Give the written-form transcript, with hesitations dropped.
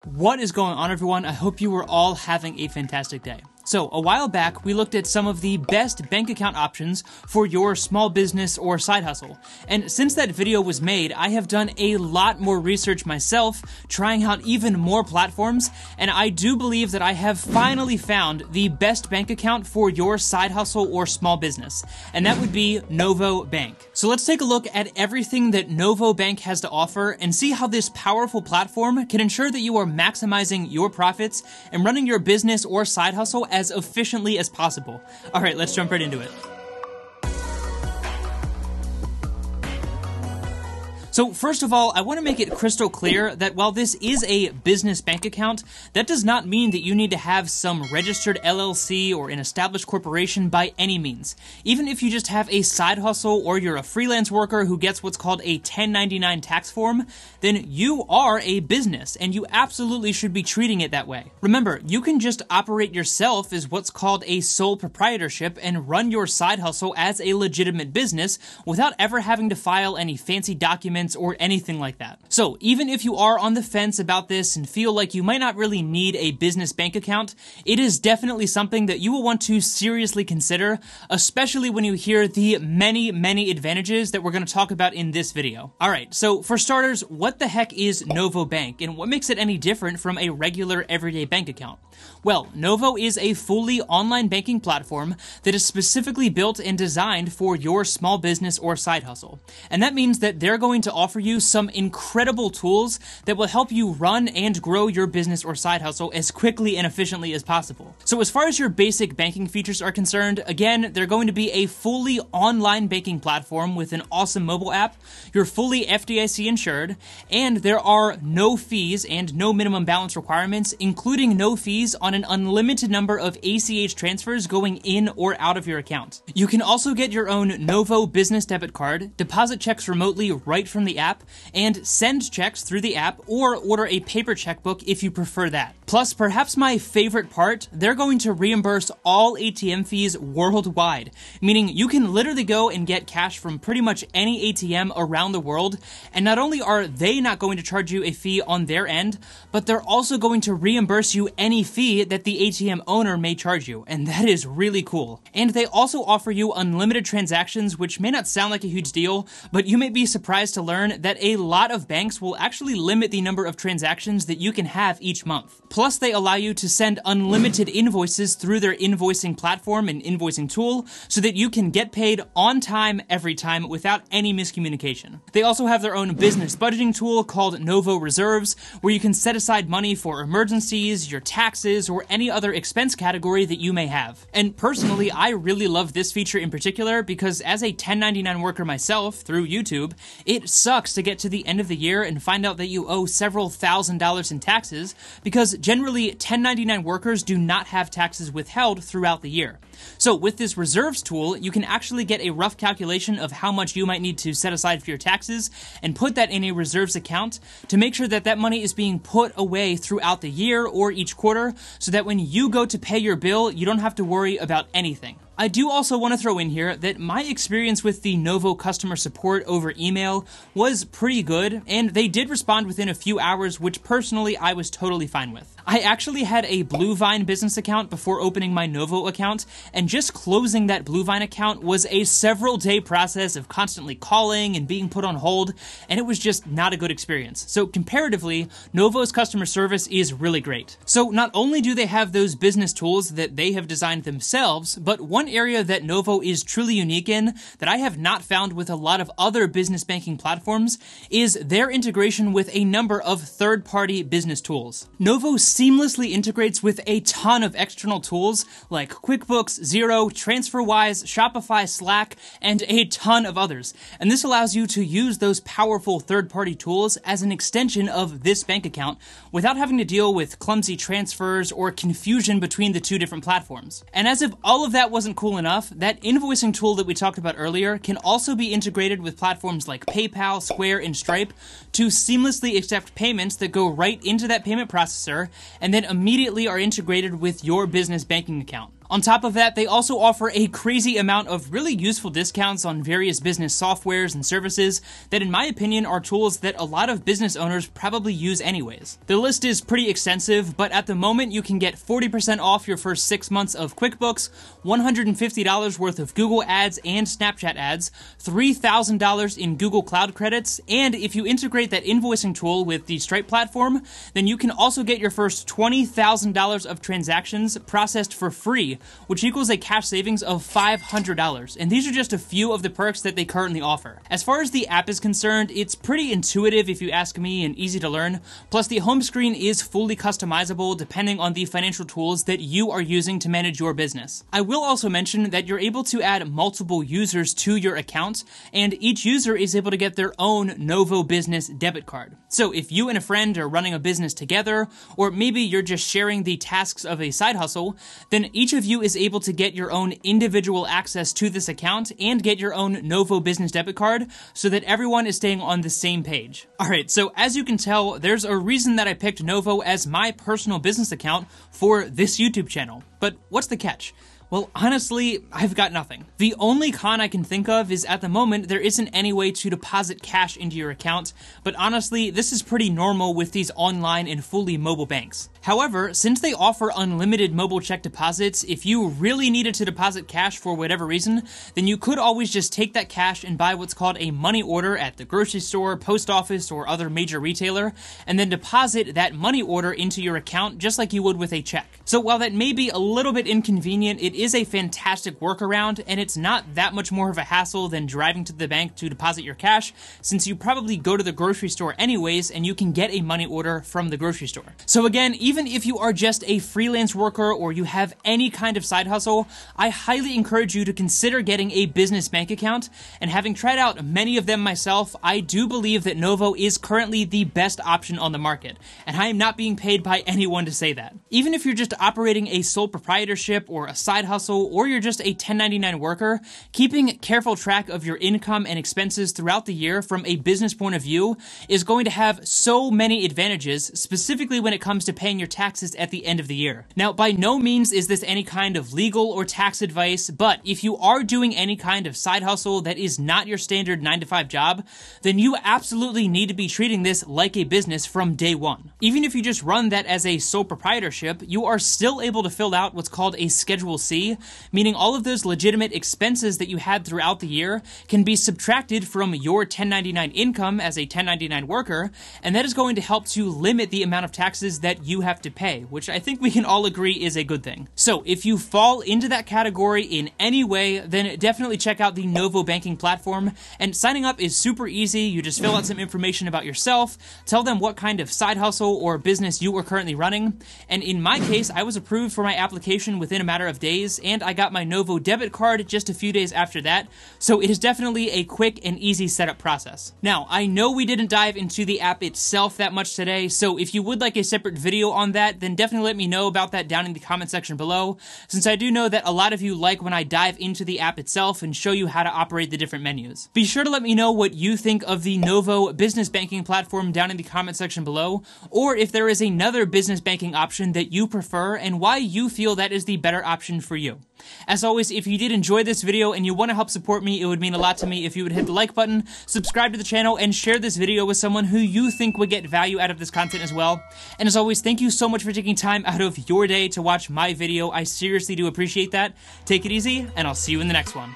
What is going on, everyone? I hope you are all having a fantastic day. So, a while back, we looked at some of the best bank account options for your small business or side hustle. And since that video was made, I have done a lot more research myself, trying out even more platforms, and I do believe that I have finally found the best bank account for your side hustle or small business, and that would be Novo Bank. So let's take a look at everything that Novo Bank has to offer and see how this powerful platform can ensure that you are maximizing your profits and running your business or side hustle as efficiently as possible. All right, let's jump right into it. So first of all, I want to make it crystal clear that while this is a business bank account, that does not mean that you need to have some registered LLC or an established corporation by any means. Even if you just have a side hustle or you're a freelance worker who gets what's called a 1099 tax form, then you are a business and you absolutely should be treating it that way. Remember, you can just operate yourself as what's called a sole proprietorship and run your side hustle as a legitimate business without ever having to file any fancy documents or anything like that. So even if you are on the fence about this and feel like you might not really need a business bank account, it is definitely something that you will want to seriously consider, especially when you hear the many advantages that we're going to talk about in this video. Alright, so for starters, what the heck is Novo Bank and what makes it any different from a regular everyday bank account? Well, Novo is a fully online banking platform that is specifically built and designed for your small business or side hustle. And that means that they're going to offer you some incredible tools that will help you run and grow your business or side hustle as quickly and efficiently as possible. So as far as your basic banking features are concerned, again, they're going to be a fully online banking platform with an awesome mobile app, you're fully FDIC insured, and there are no fees and no minimum balance requirements, including no fees on an unlimited number of ACH transfers going in or out of your account. You can also get your own Novo business debit card, deposit checks remotely right from the app, and send checks through the app or order a paper checkbook if you prefer that. Plus, perhaps my favorite part, they're going to reimburse all ATM fees worldwide, meaning you can literally go and get cash from pretty much any ATM around the world, and not only are they not going to charge you a fee on their end, but they're also going to reimburse you any fee that the ATM owner may charge you, and that is really cool. And they also offer you unlimited transactions, which may not sound like a huge deal, but you may be surprised to learn that a lot of banks will actually limit the number of transactions that you can have each month. Plus, they allow you to send unlimited invoices through their invoicing platform and invoicing tool so that you can get paid on time every time without any miscommunication. They also have their own business budgeting tool called Novo Reserves, where you can set aside money for emergencies, your taxes, or any other expense category that you may have. And personally, I really love this feature in particular because as a 1099 worker myself through YouTube, it sucks to get to the end of the year and find out that you owe several $1,000s in taxes because generally 1099 workers do not have taxes withheld throughout the year. So with this reserves tool, you can actually get a rough calculation of how much you might need to set aside for your taxes and put that in a reserves account to make sure that that money is being put away throughout the year or each quarter so that when you go to pay your bill, you don't have to worry about anything. I do also want to throw in here that my experience with the Novo customer support over email was pretty good, and they did respond within a few hours, which personally I was totally fine with. I actually had a Bluevine business account before opening my Novo account, and just closing that Bluevine account was a several day process of constantly calling and being put on hold, and it was just not a good experience. So comparatively, Novo's customer service is really great. So not only do they have those business tools that they have designed themselves, but one area that Novo is truly unique in that I have not found with a lot of other business banking platforms is their integration with a number of third-party business tools. Novo seamlessly integrates with a ton of external tools like QuickBooks, Xero, TransferWise, Shopify, Slack, and a ton of others. And this allows you to use those powerful third-party tools as an extension of this bank account without having to deal with clumsy transfers or confusion between the two different platforms. And as if all of that wasn't cool enough, that invoicing tool that we talked about earlier can also be integrated with platforms like PayPal, Square, and Stripe to seamlessly accept payments that go right into that payment processor and then immediately are integrated with your business banking account. On top of that, they also offer a crazy amount of really useful discounts on various business softwares and services that, in my opinion, are tools that a lot of business owners probably use anyways. The list is pretty extensive, but at the moment you can get 40% off your first 6 months of QuickBooks, $150 worth of Google Ads and Snapchat ads, $3,000 in Google Cloud credits, and if you integrate that invoicing tool with the Stripe platform, then you can also get your first $20,000 of transactions processed for free, which equals a cash savings of $500. And these are just a few of the perks that they currently offer. As far as the app is concerned, it's pretty intuitive if you ask me and easy to learn. Plus the home screen is fully customizable depending on the financial tools that you are using to manage your business. I will also mention that you're able to add multiple users to your account, and each user is able to get their own Novo Business debit card. So if you and a friend are running a business together, or maybe you're just sharing the tasks of a side hustle, then each of you is able to get your own individual access to this account and get your own Novo Business debit card so that everyone is staying on the same page. Alright, so as you can tell, there's a reason that I picked Novo as my personal business account for this YouTube channel. But what's the catch? Well, honestly, I've got nothing. The only con I can think of is at the moment there isn't any way to deposit cash into your account, but honestly, this is pretty normal with these online and fully mobile banks. However, since they offer unlimited mobile check deposits, if you really needed to deposit cash for whatever reason, then you could always just take that cash and buy what's called a money order at the grocery store, post office, or other major retailer, and then deposit that money order into your account just like you would with a check. So while that may be a little bit inconvenient, it is a fantastic workaround, and it's not that much more of a hassle than driving to the bank to deposit your cash, since you probably go to the grocery store anyways and you can get a money order from the grocery store. So again, even if you are just a freelance worker or you have any kind of side hustle, I highly encourage you to consider getting a business bank account, and having tried out many of them myself, I do believe that Novo is currently the best option on the market, and I am not being paid by anyone to say that. Even if you're just operating a sole proprietorship or a side hustle, or you're just a 1099 worker, keeping careful track of your income and expenses throughout the year from a business point of view is going to have so many advantages, specifically when it comes to paying your taxes at the end of the year. Now, by no means is this any kind of legal or tax advice, but if you are doing any kind of side hustle that is not your standard 9-to-5 job, then you absolutely need to be treating this like a business from day one. Even if you just run that as a sole proprietorship, you are still able to fill out what's called a Schedule C, meaning all of those legitimate expenses that you had throughout the year can be subtracted from your 1099 income as a 1099 worker, and that is going to help to limit the amount of taxes that you have to pay, which I think we can all agree is a good thing. So if you fall into that category in any way, then definitely check out the Novo banking platform, and signing up is super easy. You just fill out some information about yourself, tell them what kind of side hustle or business you are currently running, and in my case, I was approved for my application within a matter of days, and I got my Novo debit card just a few days after that, so it is definitely a quick and easy setup process. Now, I know we didn't dive into the app itself that much today, so if you would like a separate video on that, then definitely let me know about that down in the comment section below, since I do know that a lot of you like when I dive into the app itself and show you how to operate the different menus. Be sure to let me know what you think of the Novo business banking platform down in the comment section below, or if there is another business banking option that you prefer and why you feel that is the better option for you. As always, if you did enjoy this video and you want to help support me, it would mean a lot to me if you would hit the like button, subscribe to the channel, and share this video with someone who you think would get value out of this content as well. And as always, thank you so much for taking time out of your day to watch my video. I seriously do appreciate that. Take it easy, and I'll see you in the next one.